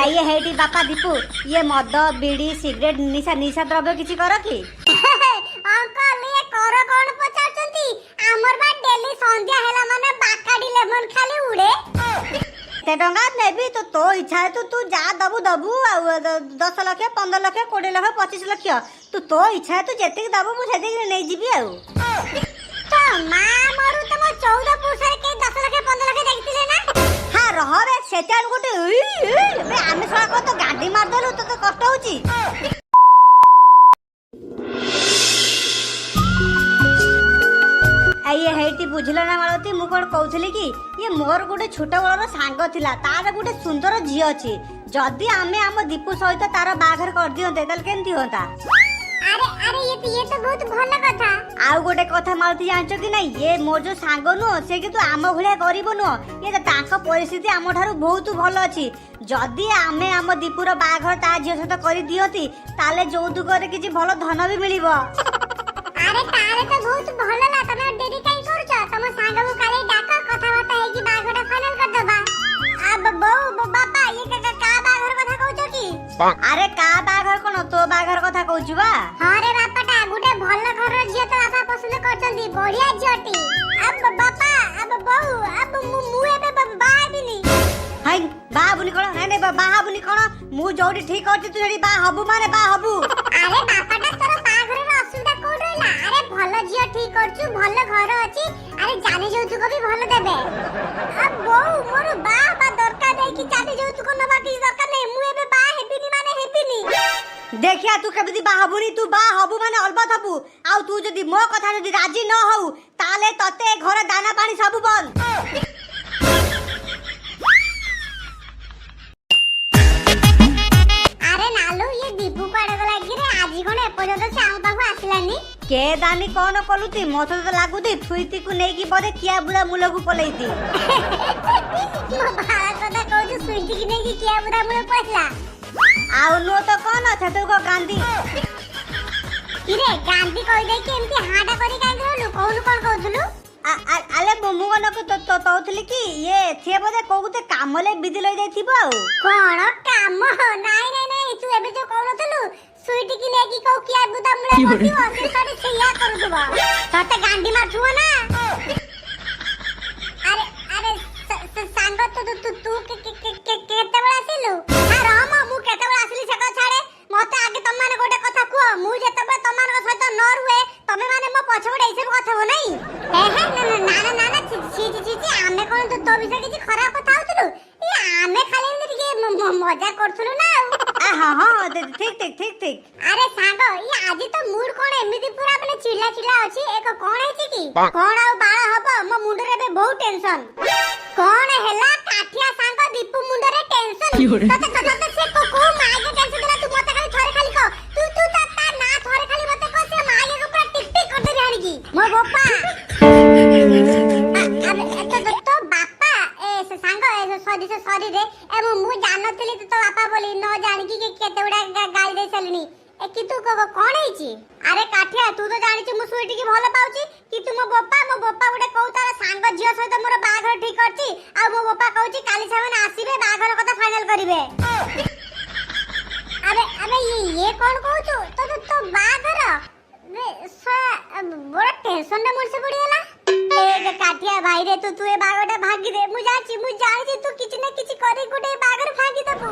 आइए हेटी बापा दीपू ये मद बीड़ी सिगरेट निशा निशा द्रव्य किछि कर कि अंकल ये कर कोन पचारचंती हमर बा डेली संध्या हेला माने बाकाडी लेमन खाली उड़े ते डंगा नेबी तो तो इच्छा है तू जा दबु दबु 10 लाख 15 लाख 20 लाख 25 लाख तो इच्छा है तू जेते दबु मु सेते नै जीबी तो मां मरु त मो 14 पुरुषरे के 10 लाख 15 लाख देखतिले ना हां रह रे सेते गोटे बे आमे सळा को तो गाडी मार देलु तो कष्ट होची आइए हेटी बुझलो ना मालती मु कोन कहउथली कि ये मोर गोटे छोट बळर सांग थिला तार गोटे सुंदर झी अछि जदी आमे हम दीपू सहित तार बाघर कर दियंते तल केंती होता अरे ये तो बहुत भलो कथा आउ गोटे कथा मालती जानचो कि नहीं ये मोर जो सांग नु से कि तू आम भलिया गरीब नु ये तांको परिस्थिति आम ठारू बहुत भलो अछि जदी आमे हम दीपूर बाघर ता झी सहित करि दियंती ताले जौतुक रे किछि भलो धन भी मिलिबो अरे तारे तो बहुत भलो ला तमे डेरी काई करछ तम सांग को काले डाका कथा बाता है कि बाघटा फाइनल कर दबा अब बो बाबा ये का बाघर कथा कहउछ की अरे का बाघर कोन तो बाघर कथा कहउछु बा हां रे बापाटा गुटे भलो घर झियो तो बापा पसंद करछंती बढ़िया झियोटी अब बापा अब बहू अब मु एबे बाबिनी हाय बाबुनी कोन नै नै बाबुनी कोन मु जोडी ठीक करछि तू जेडी बा हबु माने बा हबु अरे बापाटा तोर बाघर रे असुविधा कोड रहला अरे भलो झियो ठीक करछु भलो घर अछि अरे जाने जौतुक भी भलो देबे अब बहू मोर बा दरकार नै कि जाने जौतुक नबा कि दरकार नै मु एबे बा हेबिनी माने हेबिनी देखिया तू केबदी बा हबुनी तू बा हबु माने अलबत हबु आउ तू जदी मो कथा जदी राजी न होउ ताले तते घर दाना पानी सब बंद अरे नालू ये दीपू कोड गला कि रे आजी कोन एपर्यंत से हम पाखु आसिलानी के दानी कोन कलुती मते तो लागुती थुईती को नै कि बदे किया बुला मुलगु पलेईती मो भाला कथा कहू सुईटी कि नै कि किया बुला मुले पछला आउ नो तो कोन छतु को गांधी किरे गांधी कहि दे कि एमती हाडा करी काई गलु कोन कोन कहथुलु आले मोमु गन को तो तौथली कि ये थे बदे कोगुते कामले बिदि लई जाइथिबो कोन काम नाही तू एबे जो कहलथलु सुईटी कि नै कि कहू किया बुदा मुले पछियो असे सारे छैया करूथबा तते गांधी मारथुवा ना अरे सांग तू केते बळा आसिलु हां राम मु केते बळा आसिली सेका छाड़े मते आगे तम माने गोटे कथा कुओ मु जेते बे तम माने सहित न रुए तमे माने मो पछबडे ऐसे कथा हो नहीं ना छी आमे कोन तो विषय किछि खराब कथा होतलु ए आमे खाली के मजा करथुलु ना हां हां ठीक अरे सांग ये आजी तो मूड कोन एमिति पूरा अपने चिल्ला अछि एक कोन हेछि की कोन आ बाळा हबो मो मुंड रे बहुत टेंशन कोन हेला काठिया सांग दीपू मुंड रे टेंशन तते से को मागे टेंशन देला तू मते खाली थरे खाली को तू ता ना थरे खाली मते को से मागे को पूरा टिक टिक कर दे रानी की मो गोपा अरे तो बापा ए से सांग ए सॉरी रे ए मु जानतली तो बापा बोली न जानि की केते बडा गाली दे सलनी ए कि तू कोन हेछि अरे काठिया तू तो जानि छु मु सुईटी की भलो पाउची कि तू मो बोपा गुडे कहू तार सांग झियो सहित मोर बाघर ठीक करची आ मो बोपा कहूची काली छमन आसीबे बाघर कथा फाइनल करिवे अरे ये कोन कहू तो बाघर बड़ा टेंशन ना मुझसे पड़ीला ए काठिया भाई रे तू ए बागटा भागी दे मु जानी तू किछ ना किछ करे गुडे बागर भागी दबु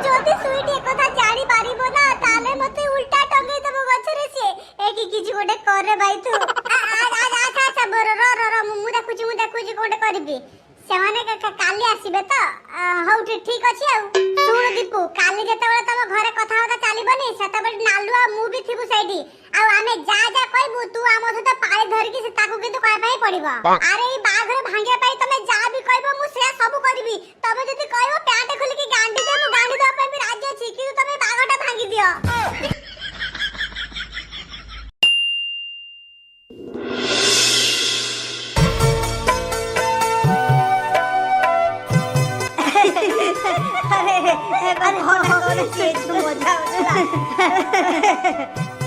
जदी सुईटी कथा जानी पारिबो ना ताले मते उल्टा टंगई दबो गछरे से ए कि किछ गुडे कर रे भाई तू अच्छा बर र मु देखुची कोडे करबी सेमाने काली आसीबे तो हौ ठीक अछि आ सुन दीपू काली जते बेला तम घरे कथा होता चलीबनी सेते बेला नालुआ मु भी थिबु साइडी आ आमे जा कहबू तू आम सहित पाळे धरकी से ताकू किंतु काय पाई पड़िबो अरे ई बाघरे भांगिया पाई तमे जा भी कहबो मु से सब करबी तबे जदी कहबो प्यांट खोली के गांडी दे मु गांडी दे पे भी राजी अछि कि तमे बाघटा भांगी दियो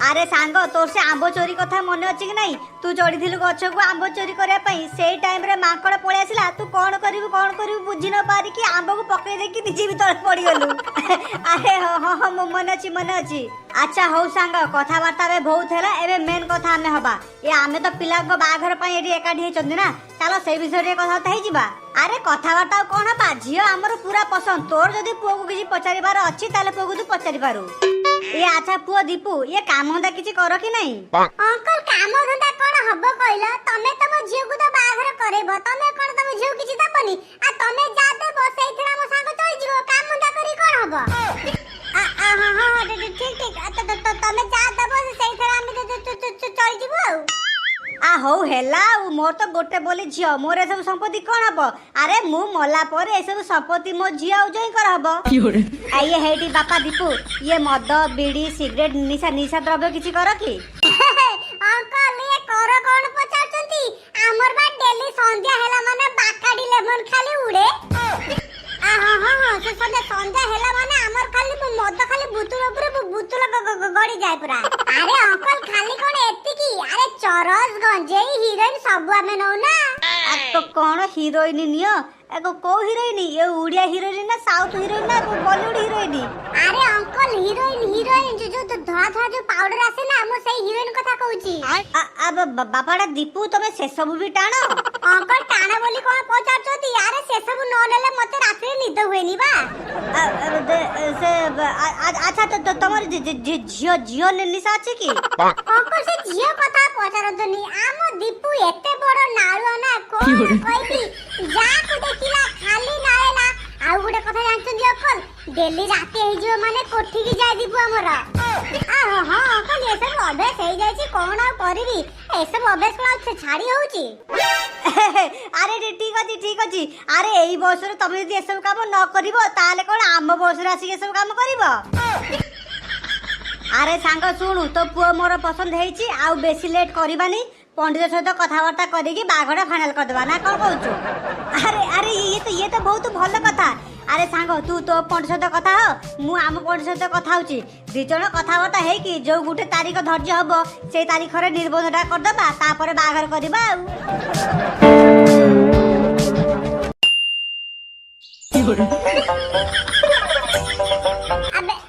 अरे सांग तोर से आंब चोरी कथा मन अच्छी कि नहीं तू चढ़ी गछ को आंब चोरी करने से टाइम रे माकड़ पळै आसिला तू कौन करू बुझी न पारिकी आंब को पकई देकी निजे भी तଳେ पड़गलु अरे हाँ मन अच्छी अच्छा हौ सांग कथबार्ता में बहुत है एबे मेन कथा आमे हबा ये आमे तो पिला को बाघर पई एडी एकाठी हेचंदी ना चलो से विषय रे कथा हेई जिबा अरे कथबार्ता कौन हबा झियो हमर पूरा पसंद तोर जदी पुओ को किछि पचारिबार अछि ताले पुओ को तू पचारि पारू ये अच्छा पुओ दीपू ये काम धंदा किछि करो कि नहीं अंकल काम धंदा कोन हबो कहला तमे तम झियो को तो बाघर करेबो तमे कोन तम झियो किछि दबनी आ तमे जा देबो सेइथरा मो संग चल जिवो काम धंदा करी कोन हबो हां ठीक तमे जा देबो सेइथरा हम चल जिवो आ हो हेला मोर तो गोटे बोली झियो मोर ए सब संपत्ति कोन हबो अरे मु मला पर ए सब संपत्ति मो झियो जोई कर हबो आ ये हेटी बापा दीपू ये मद बीड़ी सिगरेट निशा द्रव्य किछि कर की अंकल ये कर कोन पचारचंती हमर बा डेली संध्या हेला माने बाकाडी लेमन खाली उड़े हां से संध्या हेला माने हमर खाली मद खाली बुतुल गड़ी जाय पुरा अरे अंकल खाली कोन एतिकी अरे चरस गंजेई हिरोइन सब आमे नौ ना आ तो कोन हीरोइन नियो एगो को हीरोइन ये उड़िया हीरोइन ना साउथ हीरोइन ना बॉलीवुड हीरोइन अरे अंकल हीरोइन जो धड़ा जो पाउडर आसे ना मो सही हीरोइन कथा कहूची अब बापाडा दीपू तमे से सब भी टाणो अंकल टाणा बोली कोन पचारचोती यार से सब न लेले मते रात्रि निद होएनी बा से अच्छा तो तमर जियो निशा अछि की अंकल से जियो कथा पचारंतनी आमो दीपू एते बड़ नाळो ना कोन कहती जा को देखिला खाली नाळेला आउ गुटे कथा जानछन अंकल डेली राते हे जो माने कोठी की जाय दीपू हमर हां अंकल ये सब अभ्यास हे जाय छी कोन आ करबी ए सब अभ्यास कोन छाड़ी होउची अरे ठीक अछि अरे एई बयस रे तमे यदि ए सब काम न करिवो ताले कोन आम बयस रे आसी ए सब काम करिवो अरे सांग सुनु तो पुओ मोर पसंद हेची आउ बेसी लेट करबानी पंडित सहित कथबार्ता करिकी बाघड़ा फाइनल कर देबा ना कोन कहूछु अरे ये तो बहुत भल कथा अरे सांग तू तो पंडित सहित कथा हो मु आम पंडित सहित कथा होची दी जण कथबार्ता हे कि जो गुटे तारीख धर्य हबो से तारीख रे निर्बंधटा कर देबा तापर बाघर करबा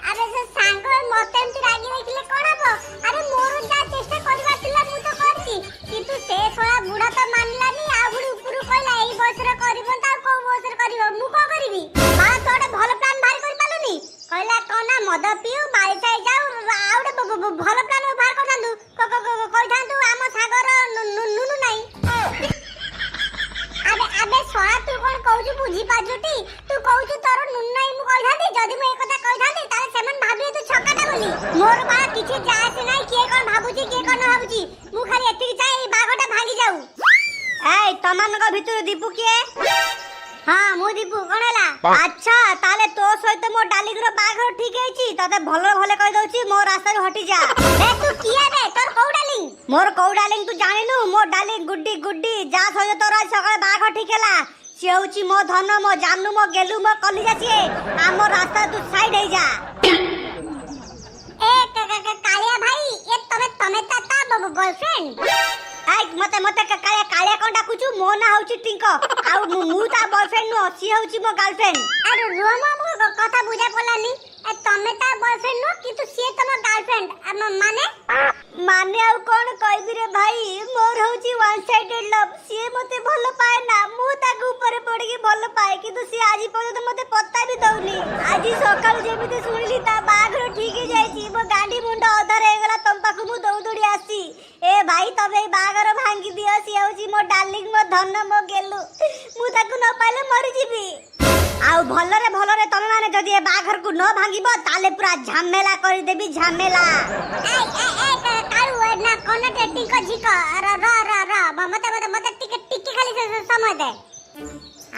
अबे से सांग मते एंती रागी देखिले कोन हबो अरे मोर जा चेष्टा करबा तिला मु तो करची किंतु से सोया बुढ़ा तो मानलानी आ बुढ़ी ऊपर कहला एई बयस रे करबो ता को बयस रे करबो मु को करबी बा तोडे भल प्लान भारी कर पालुनी कहला कोना मद पिउ बाई साई जाऊ आउडे भल प्लान बाहर करथांदु कइथांदु आम सागर नुनु नाही अबे सोया तू कोन कहू बुझी पाजुटी तू कहू तोर नुनु नाही मु कहथांदी जदी मु ए कथा कहथांदी ताले सेमन भाबिए तू छक्काटा बोली मोर बा किछि जास नाही के कोन भाबुची के कोन भाबुची मु खाली एतिकी चाहे ए बागटा भांगी जाऊ ए तमानक भितर दीपू किए हां मु दीपू कोनला अच्छा ताले तो सहित मो डालिंग रो बाघर ठीक हेची तते भलो भले कहि दउची मो रास्ता रे हटी जा बे तू किया बे तोर कौ डालिंग मोर कौ डालिंग तू जानिनु मो डालिंग गुड्डी जा सहित तोर सकाळ बाघ ठीक हेला से होची मो धन मो जानू मो गेलु मो कलिजा छिए आम रास्ता तू साइड हे जा ए कालिया भाई ये तमे ता गर्लफ्रेंड मते कालिया कोन डाकुचू मो ना होची टिंको आ मु ता बॉयफ्रेंड नो सी होची मो गर्लफ्रेंड अरे रोमा कथा बुझा पलानी ए तमे ता बॉयफ्रेंड नो किंतु से तम गर्लफ्रेंड माने आ कोन कहबी रे भाई मोर होची वन साइडेड लव सी मते भलो पाए ना मु ताकू ऊपर पड़ी के भलो पाए किंतु सी आजी पर्यंत मते पत्ता भी दउनी आजी सकाळ जेमिते सुनिली ता बाघर ठीक हे जाईची मो गांडी मुंडा अधर हे गेला तम पाकू मु दौड़ी आसी ए भाई तबे बाघर भांगी दियो सी होची मो डार्लिंग मो धन मो गेलु मु ताकू न पाले मरि जीबी आउ भलरे तमे माने जदी ए बाघर को न भांगीबो ताले पूरा झमेला करि देबी झमेला ए काळू ना कोन टेटिंग को झिका र मते टिके खाली समय दे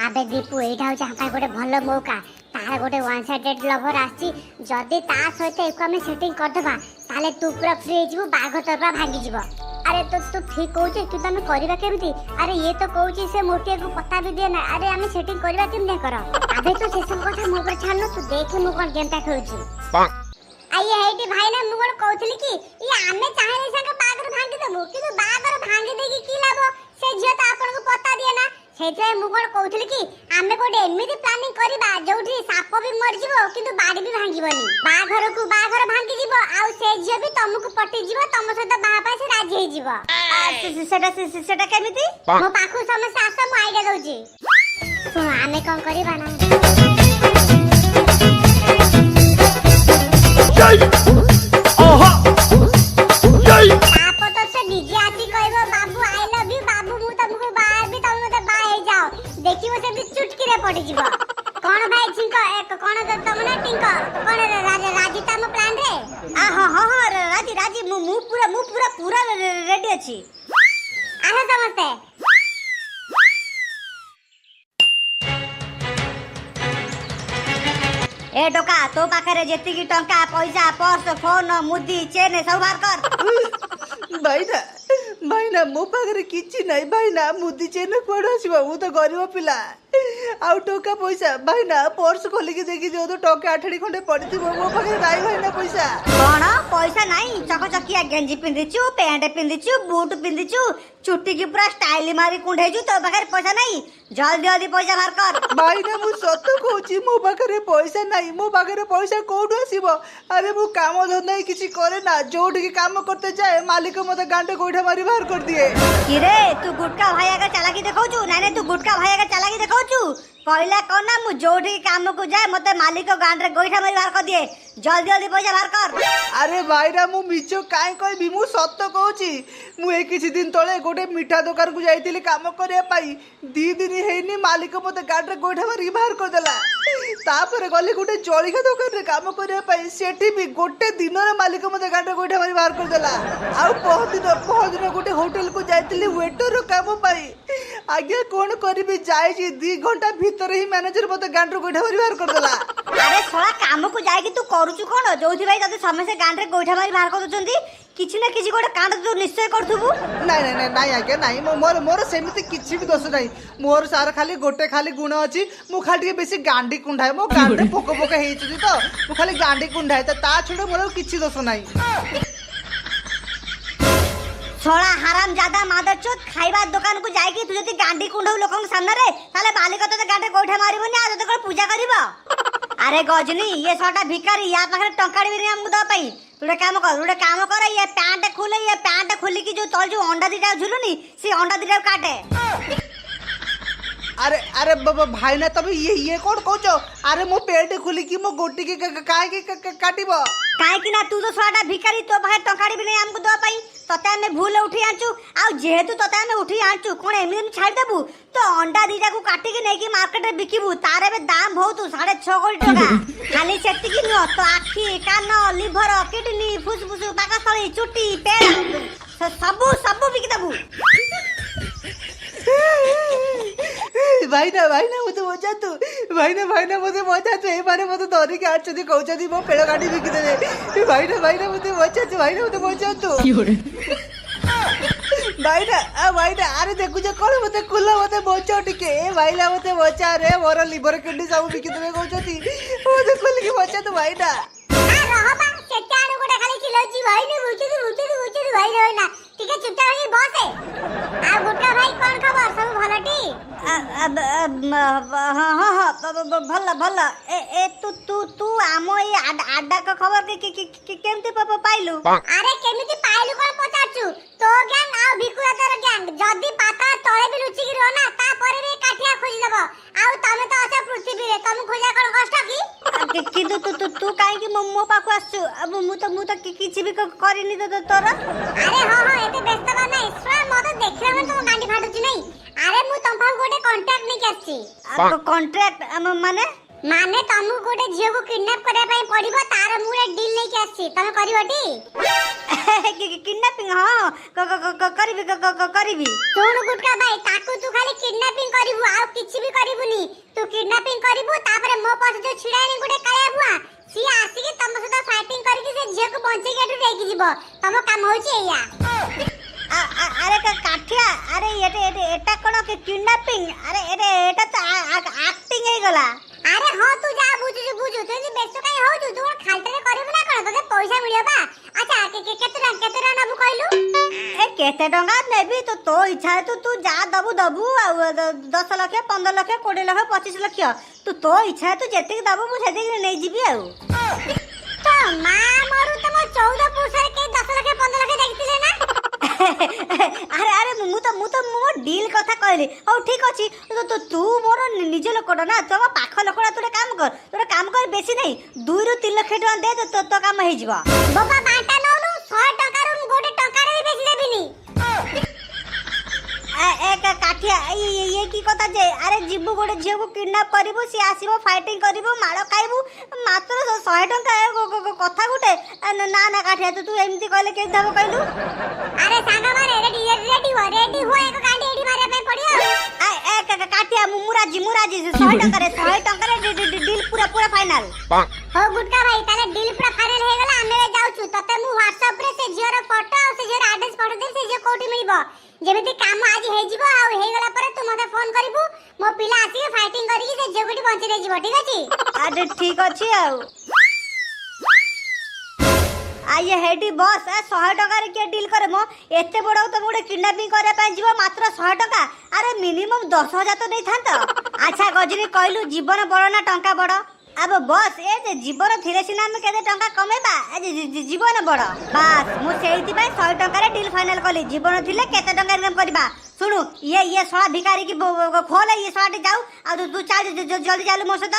आबे दीपू एटा हो चाहा गोटे भल मौका तार गोटे वन साइडेड लवर आसी जदी ता सहित एको हम सेटिंग कर देबा ताले तू पूरा फ्री जीवो बाघ तरपा भांगी जीवो अरे तो ठीक कहूचे कि तमे करबा केमती अरे ये तो कहूची से मोटिया को पता भी दे ना अरे हम सेटिंग करबा केम नै कर आबे तो से सब कथा मो पर छानो तू देखे मो कोन गेमटा खेलुची आइए हेटी भाई ना मु कोन कहउथली कि ई आमे चाहेले संग बागर भांगी देबो किंतु बागर भांगी देकी की लाभ से झियो त आपन को पता दिए ना सेते मु कोन कहउथली कि आमे कोटे एमिति प्लानिंग करबा जोठी साप भी मर जिवो किंतु बाड़ी भी भांगीबनी बागर भांगी जिवो आ से झियो भी तुमको पटी जिवो तुम सहित बाहा पाए से राजी हे जिवो सेटा केमिति मो पाखु समस्या आस मु आइडिया दउची सुन आमे कोन करबा ना ओहो जय आप तो से डीजे आती कहबो बाबू आई लव यू बाबू मु तुमको बाहर भी तुम मते बाहे जाओ देखिबो से भी चुटकी रे पड़ी जिवो कोन भाई छिंको एक कोन तुम ना टिंको कोन राजी तम प्लान रे हाँ राजी मु पूरा रेडी अछि आहो समस्ते ए टोका तो पाखरे जेती की टंका पैसा पर्स फोन मुदी चेन सब बाहर कर भाईना मो पाखरे किछि नै भाईना मुदी चेन कोड आसीबा मु तो गरीब पिला आउ टोका पैसा भाईना पर्स खोलिकी देखि जो तो टोका आठड़ी खंडे पड़िथिबो मो पाखरे नाइ भाईना पैसा कौन पैसा नहीं चकचकिया गेंजी पिंधिचु पैंट पिंधिचु बूट पिंधिचु चुट्टी की पूरा स्टाइल मारी कुंढेजु तो पाखरे पैसा नहीं जल्दी पैसा बाहर कर भाईना मु सत कहूची मो पाखरे पैसा नाइ मो पाखरे पैसा कोड आसीबो अरे मु काम धंदा किछि करे ना जोठी की काम करते जाए मालिक मते गांडे गोइठा मारी बाहर कर दिए किरे तू गुटका भाई का चालाकी देखाउछु नाइ तू गुटका भाई का चालाकी देखाउछु कहला कौन ना मु जोठी काम को जाए मते मालिक गांडे गोइठा मारी बाहर कर दिए जल्दी पैसा बाहर कर अरे भाईरा मु मिछो काई कहबी मु सत कहूची मु ए किछि दिन तळे गोटे मिठा दुकान को जाइतिली काम करिया पाई 2 दिन हेनी मालिक मते गाडरे गोइठा मारी बाहर कर देला तापर गली गोटे जळिखा दुकान रे काम करिया पाई सेठी भी गोटे दिन रे मालिक मते गाडरे गोइठा मारी बाहर कर देला आउ पहदिन गोटे होटल को जाइतिली वेटर रो काम पाई आगे कोन करबी जाई जी 2 घंटा भीतर ही मैनेजर मते गाडरे गोइठा मारी बाहर कर देला अरे सोला काम को जाए कि तू करूछु कोन जोथि भाई तते समस्या गांडरे गोइठा मारी बाहर कर दउचंदी किछि ना किछि गोटे कांड तू निश्चय करथुबु नाइ आगे नाइ मोर सेमिति किछि भी दोष नाइ मोर सार खाली गोटे खाली गुण अछि मु खाली के बेसी गांडी कुंढाए मो गांडे पोक हेइछि तो मु खाली गांडी कुंढाए ता छोड़ मोर किछि दोष नाइ छोड़ा हराम ज्यादा मादरचोद खाइबा दुकान को जाए कि तू जदी गांडी कुंढौ लोकन सामने रे ताले मालिक तते गांडे गोइठा मारिबोनी आ तते कोन पूजा करिवो अरे गजनी ये छोटा भिखारी या पाखरे टंकाड़ी भी हमको दो पाई तुड़े काम कर ये पैंट खोली की जो तल जो अंडा दिटा झुलुनी से अंडा दिटा काटे अरे भाई ना तब ये कौन कहछो अरे मो पेट खुली की मो गोटी के काहे के काटिबो काहे कि ना तू तो छोटा भिखारी तो बाहर टंकाड़ी भी हमको दो पाई तते हमें भूल उठी आंचू आ जेहेतु तते हमें उठी आंचू कोन एमिन छाड़ देबू तो अंडा दिटा को काटी के नेकी मार्केट रे बिकिबू तारे बे दाम बहुत 6.5 कोटी टका खाली सेति की न तो आखी कान लिवर किडनी फुसफुस पाकस्थली चुट्टी पेड़ सब बिकी देबू भाई ना मुझे मजा तू भाई ना मुझे मजा तू ए बारे मते धरि के आछदी कहउछदी मो पेड़ गाडी बिकी दे भाई ना मुझे मजा तू भाई ना मुझे मजा तू भाई ना अरे देखु जे कोन मते कुला मते बचा टिके ए भाई ना मते बचा रे मोर लिवर किडनी सब बिकी देबे कहउछदी मुझे कुल की बचा तू भाई ना आ रहो बा सेटानु गोटा खाली चिलौची भाई ने बुचुदी भाई रहो ना ठीक है चुपचाप होई बसे आ गुटका भाई कोन खबर सब भलटी भल ए तू आमो ए आडा का खबर के केमते पाइलु अरे केमिति पाइलु कोन पचाचु तो ज्ञान आ भिकुया तोर ज्ञान जदी पाता तळे भी लुचि की रहो ना ता परे रे काठिया खोजी देबो आ तमे तो असे पृथ्वी रे तुम खोजा कोन कष्ट की किंतु तू काहे कि मो पाखु आसु अब मु तो किछि भी करिनी तो तोर अरे हां एते व्यस्त बा नै स्वा मते देखले मन तुम गांडी फाटुची नै अरे मु तुम पाखु गोटे कांटेक्ट नै केछि कांट्रैक्ट माने तुमको गोटे झियो को किडनैप करे पई पड़िबो तार मुरे डील नै केछि तमे करिवटी किडनैपिंग हां करिबी सुन गुटका भाई ताकू तू खाली किडनैपिंग करिवु आ किछि भी करिवुनी तू किडनैपिंग करिवु तापरे मो पास जो छिड़ानी गोटे काया बुआ सी आसी के तम सदा फाइटिंग करी के से झियो को बंचे के एठु लेके जिवो तम काम होची एया अरे काठिया अरे एटा कोन के किडनैपिंग अरे एटा तो एक्टिंग हे गला अरे हां तू जा बुझु तू ବେସ୍ତ କାଇଁ ହଉଛୁ ତୁ ଖାଲଟାରେ କରିବୁ ନା କଣ ତତେ ପଇସା ମିଳିବ ବା ଆଚ୍ଛା କେତେ ଟଙ୍କା ନବୁ କହିଲୁ ଏ କେତେ ଟଙ୍କା ନେବି ତ ତୋ ଇଚ୍ଛା ତୁ ତୁ ଯା ଦବୁ ଦବୁ ଆଉ 10 ଲକ୍ଷ 15 ଲକ୍ଷ 20 ଲକ୍ଷ 25 ଲକ୍ଷ ତୁ ତୋ ଇଚ୍ଛା ତୁ ଯେତିକି ଦବୁ ମୁଁ ସେତିକି ନେଇଯିବି ଆଉ ତ ମା ମରୁ ତମ 14 ପୁରୁଷରେ କେ 10 ଲକ୍ଷ 15 ଲକ୍ଷ ଦେଖିଥିଲେ ନା ଆରେ ଆରେ ମୁଁ ତ ମୋ ଡିଲ୍ କଥା କହିଲି ହଉ ଠିକ ଅଛି ତୁ ମୋର ନିଜ ଲୋକଟା ନା ତମ ପାଖ ଲୋକଟା ତୁ ଗୋଟେ କାମ କର ବେଶୀ ନାହିଁ 2 ରୁ 3 ଲକ୍ଷ ଟଙ୍କା ଦେ ତ କାମ ହେଇଯିବ ବାବା ବାଣ୍ଟା ନଉନୁ 100 ଟଙ୍କାରୁ ମୁଁ ଗୋଟେ ଟଙ୍କାରେ ବି ବେଶୀ ଦେବିନି କାଠିଆ ଇଏ କି କଥା ଯେ ଆରେ ଯିବୁ ଗୋଟେ ଝିଅକୁ କିଡନାପ କରିବୁ ସିଏ ଆସିବ ଫାଇଟିଂ କରିବୁ ମାଡ଼ ଖାଇବୁ ମାତ୍ର 100 ଟଙ୍କା କଥା ଗୋଟେ ନା କାଠିଆ ତୁ ଏମିତି କହିଲେ କେମିତି ହବ କହିଲୁ ଆରେ ସାଙ୍ଗ ମାନେ ରେଡି ହୁଅ ଏକ ଗାଣ୍ଡି ଏଠି ମାରିବା ପାଇଁ ପଡିବ କାଠିଆ ମୁଁ ରାଜି 100 ଟଙ୍କାରେ ଡିଲ୍ ପୁରା ଫାଇନାଲ ହଉ ଗୁଟକା ଭାଇ ତାହେଲେ ଡିଲ୍ ପୁରା ଫାଇନାଲ ହେଇଗଲା ଆମେ ଯାଉଛୁ ତତେ ମୁଁ WhatsApp ରେ ସେ ଝିଅର ଫଟୋ ଆଉ ସେ ଝିଅର ଆଡ୍ରେସ ପଠେଇ ଦେବି ସେ ଝିଅ କୋଉଠି ମିଳିବ ଯେମିତି କାମ ଆଜି ହେଇଯିବ ଆଉ ହେଇଗଲା ପରେ ତୁ ମତେ ଫୋନ କରିବୁ ମୋ ପିଲା ଆସିକି ଫାଇଟିଂ କରିକି ସେ ଝିଅକୁ ବଞ୍ଚି ଦେଇଯିବ ଠିକ ଅଛି ଆରେ ଠିକ ଅଛି ଆଉ आइए हेडी बॉस 100 टका रे के डील करे मो एते बड़ तो गोटे किडनैपिंग करे पा जीव मात्र 100 टका अरे मिनिमम 10,000 तो नहीं थांत अच्छा गजनी कहलु जीवन बड़ ना टंका बड़ अब बॉस ए जे जीवन थिले सिना हम केते टंका कमेबा ए जीवन बड़ बस मु सेहिति पय 100 टका रे डील फाइनल कली जीवन थिले केते टंका इनकम करबा सुनु ये सळा भिखारी की खोले ये सळाटे जाऊ आ तू चल जल्दी चालू मो सହିତ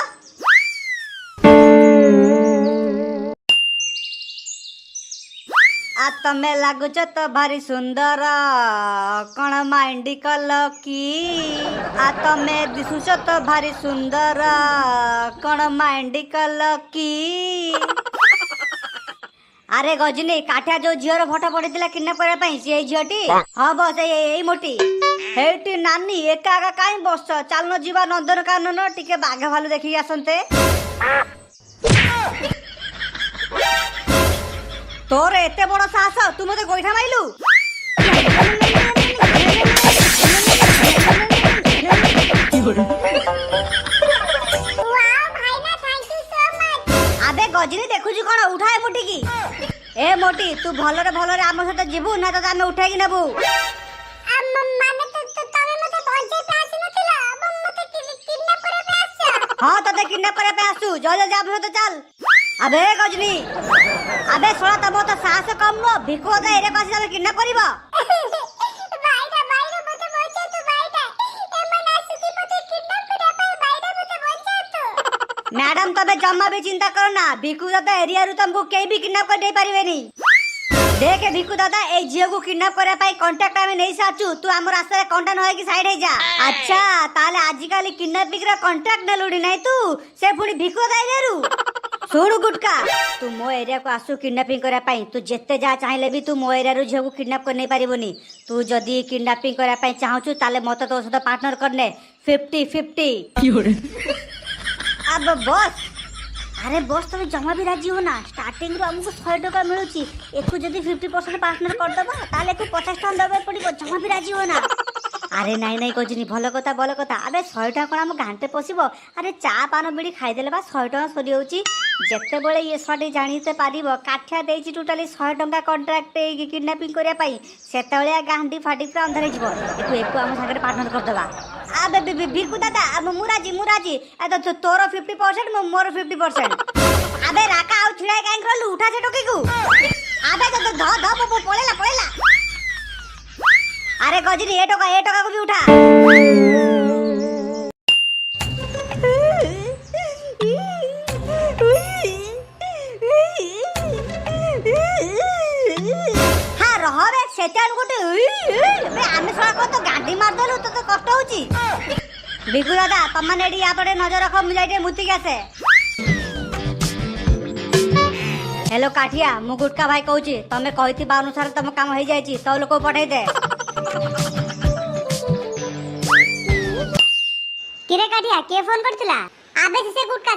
आ तमे लागुच तो भारी सुंदर कण माइंडी कल की आ तमे दिसुच तो भारी सुंदर कण माइंडी कल की अरे गजनी काठिया जो झीर फोटो पड़ीला किडनैप करबा पई से झीटी हां बस एई मोटी हेटी नानी एका एका काई बस चलनो जीवा नंदन कानन टिके बाघ भालू देखि आसंते तोर एते बड़ साहस तू मते गोइठा माइलु आबे गजनी देखु छु कोन उठाए मोटी की ए मोटी तू भलरे भलरे आम सहित जीवु ना तो आमे उठाई कि नेबु माने तो तमे मते बंचे पे आसी नथिला मते किडनैप करे पे आछा हां तते किडनैप करे पे आसु जल्दी जल्दी आम सहित चल अबे गजनी अबे सोला तब तो साहस कम नो भिको दे एरे पास जाबे किडनैप करबो बाईटा मते बंचे तू बाईटा एमन आसुती मते किडनैप करे पे बाईटा मते बंचे तू मैडम तबे जम्मा भी चिंता करो ना भिकु दादा एरिया रु तुमको केई भी किडनैप कर दे परिबेनी देख भिकु दादा ए झियो को किडनैप करे पाई कांटेक्ट आमे नै साचू तू हमर रास्ता रे कांटेक्ट होय कि साइड हे जा अच्छा ताले आजि काली किडनैपिंग रे कांटेक्ट ने लुडी नै तू से पुनी भिकु दादा एरिया सुनु गुटका तू मो एरिया को आसु किडनैपिंग करा पाई तू जेते जा चाहिले भी तू मो एरिया रु झियो को किडनैप कर नै पारिबोनी तू जदी किडनैपिंग करा पाई चाहूछु ताले मते तो सहित पार्टनर करने 50-50 अब बॉस अरे बॉस तुम जमा भी राजी हो ना स्टार्टिंग रो हमको 100 टका मिलुची एकु जदी 50% पार्टनर कर दबा ताले को 50 टका देबे पड़िबो जमा भी राजी हो ना अरे नहीं गजनी भल कथा अबे 100 टका कोन हम घांटे पसिबो अरे चा पान बिड़ी खाई देले बा 100 टका सरी होउची जेते बेले ये सडी जानिते पारिबो काठिया देइची टोटली 100 टका कॉन्ट्रैक्ट किडनैपिंग करिया पाई सेते बेले गांडी फाटी पूरा अंधार हिजबो एकु हम संगे पार्टनर कर दबा अबे भिकु दादा अब मुराजी ए तो तोरो 50% मोर 50% अबे राका आउ छिड़ाई काई करलु उठा से टोकी को अबे तो ध पळेला अरे गजनी ए टका को भी उठा हां रहबे सेटान गोटे बे आमे सळा को तो गाडी मार देलु तो कष्ट होची भिकु दादा तमने एडी या पड़े नजर रखो मुजाइटे मुती कैसे हेलो काठिया मु गुटका भाई कहूची तमे कहिति बा अनुसार तम काम हो जायची तो लोक पठाई दे किरे काटिया के फोन करतिला आबे से गुटका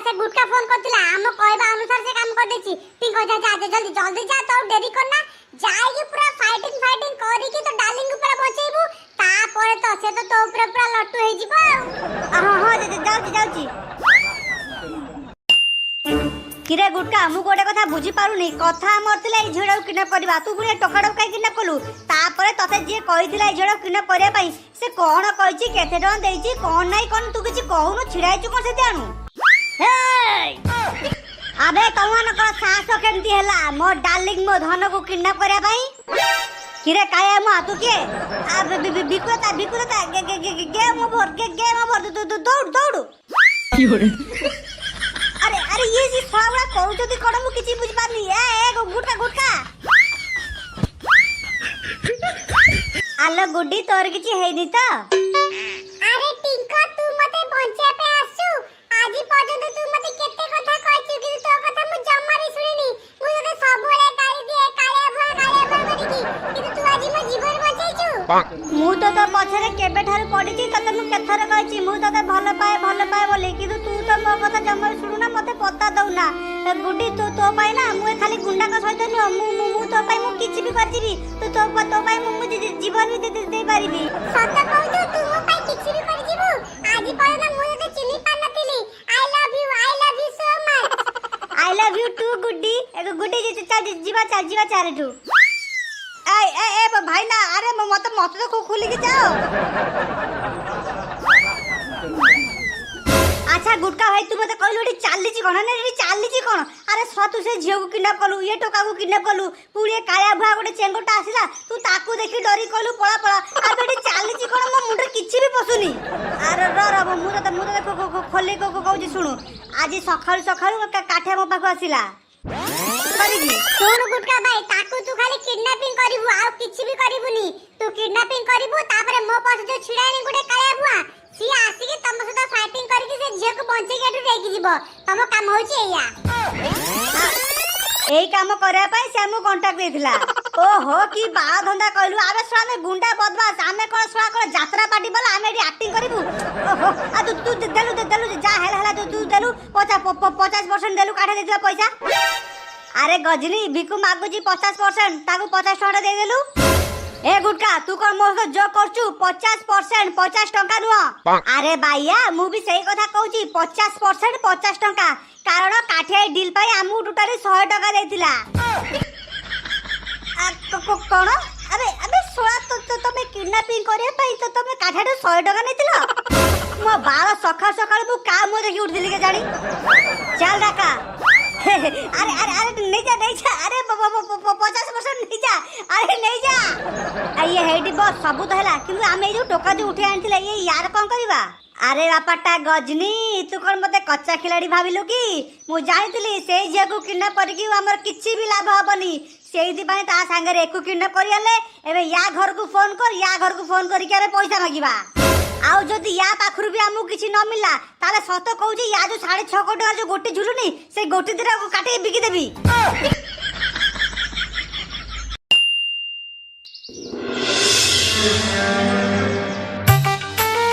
फोन करतिला हम कहबा अनुसार से काम कर देची पिंको जा जल्दी जा तो देरी करना जाई पूरा फाइटिंग करी की तो डार्लिंग ऊपर बचेबू ता परे तो से तो ऊपर पूरा लट्टू हे जीबो हां जाउची किरे गुटका मु गोटे कथा बुझी पारुनी कथा हमर थिला ए झिड़ा किडनैप करबा तू पुणी टोकाडो काई किडनैप कलु तापरे तते जे कहिथिला ए झिड़ा किडनैप करिया पई से कोन कहिची केते टन देइची कोन नाही कोन तू किछि कहउनु छिड़ाइछु कोन से जानू हे अबे तवन को साहस केमती हला मो डार्लिंग मो धन को किडनैप करिया पई किरे काया मो तू के अब बिकुता गेम ओवर तू दौड़ दौड़ अरे अरे ये जी फावड़ा करू जदी कोन मु किछि बुझ पारनी ए गुटका आलो गुड्डी तोर किछि हेनी त अरे टिंको तू मते बंचे पे आसु आजि पर्यंत तू मते केते कथा कहछु कि तो कथा मु जम्मारी सुनिनी मु तते सबुले गाली दिए कालिया भुआ करिकी कि तू आजि मो जीवन बचाइछु मु तो पछरे केबे ठार पडिची तते मु केथर कहछि मु तते भलो पाए बोली कि तू तो मो कथा जम्मारी सुनु ना मते पता दउ ना गुड्डी तो पाई ना मु खाली गुंडा का सहित न मु तो पाई मु किछि भी करजिबी तो पाई मु जीवन भी दे पारिबी सत कहू तू मो पाई किछि भी करजिबु आजि पर्यंत मु तते चिनी पानतिली I love you so much I love you too गुड्डी एक गुड्डी चल जीवा चारेठू ए भाई ना अरे मत तो खुली के जाओ अच्छा गुटका भाई तू मते कहलु एठी चालीची कोन ना एठी चालीची कोन अरे स्वा तू से झियो को किडनैप कलु ये टोका को किडनैप कलु पुरे काया भुआ गोटे चेंगोटा आसिला तू ताकू देखि डरी कहलु पळा आ बेटी चालीची कोन मो मुंडे किछि भी पसुनी अरे र मु तो खोले को कहउची सुनु आज सखाळु काठे मो पाखु आसिला करिबी सुन गुटका भाई ताकू तू खाली किडनैपिंग करिवु आ किछि भी करिवुनी तू किडनैपिंग करिवु तापरे मो पास जो छिड़ानी गुटे काया भुआ सी आसी के तम सदा फाइटिंग करिकि से झियो को बंचे के एठु देकी जीवो तम काम होची एया एई काम करया पई से हमु कांटेक्ट देथिला ओहो की बा धंदा कहलु आबे स्वामे गुंडा बदमाश आमे कोन सोळा कोन यात्रा पार्टी बोला आमे एडी एक्टिंग करिवु ओहो आ तू देलु जा हेला तू देलु 50% देलु काठे देथिला पैसा अरे गजनी भिकु मागुची 50% ताकू 50 टका दे देलु ए गुटका तू कोन मोर से जो करचू 50% 50 टका नुह अरे बाइया मु भी सही कथा कहूची 50% 50 टका कारण काठे डील पाई हमु टोटली 100 टका देथिला कोन अबे सोळा तो तमे किडनैपिंग करे पई तो तमे काठे 100 टका नेथिला मो बार सखा मु का मो देखि उठदिली के जानी चल डाका अरे नहीं जा अरे 50% नहीं जा अरे नहीं जा ये हेडी बस सब तो हला किंतु आमे जो टोका जो उठे आनथिला ये यार कोन करबा अरे बापाटा गजनी तू कोन मते कच्चा खिलाड़ी भाबिलु कि मु जानितली से जे को किडनैप करकी हमर किछि भी लाभ हबनी सेहिति पय ता संगे एकु किडनैप करियाले एबे या घर को फोन करी के पैसा मागिबा आउ जदि या पाखरु भी हमु किछि न मिला ताले सत कहूची या जो 6.5 कोटी टका जो गोटी झुलुनी से गोटी दिरा को काटे बिकी देबी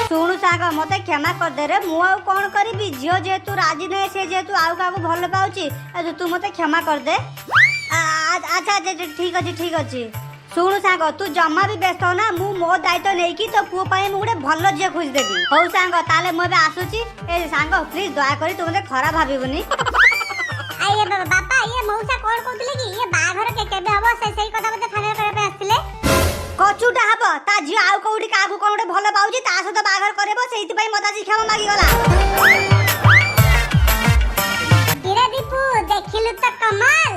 सुनु सागा मते क्षमा कर दे रे मु आ कोन करबी जियो जेतु राजी नै से जेतु आउ काको भल पाउची तू मते क्षमा कर दे अच्छा ठीक अछि सुनु सांग तू जम्मा भी व्यस्त हो ना मु मो दायित्व नहीं कि तो पुओ पाए मु गोटे भल झियो खोज देबी हो सांग ताले मो बे आसुची ए सांग प्लीज दया करी तू मते खराब भाबिबुनी आये बापा ये मौसा कोन कहतले कि ये बाघर के केबे हबो से सही कथा मते फाइनल करे पे आस्तिले कचुटा हबो ता झियो आउ कोउडी कागु कोन गोटे भल पाउची ता सहित बाघर करबो सेहिति पई मता जी क्षमा मागी गला धीरे दीपू देखिलु त कमाल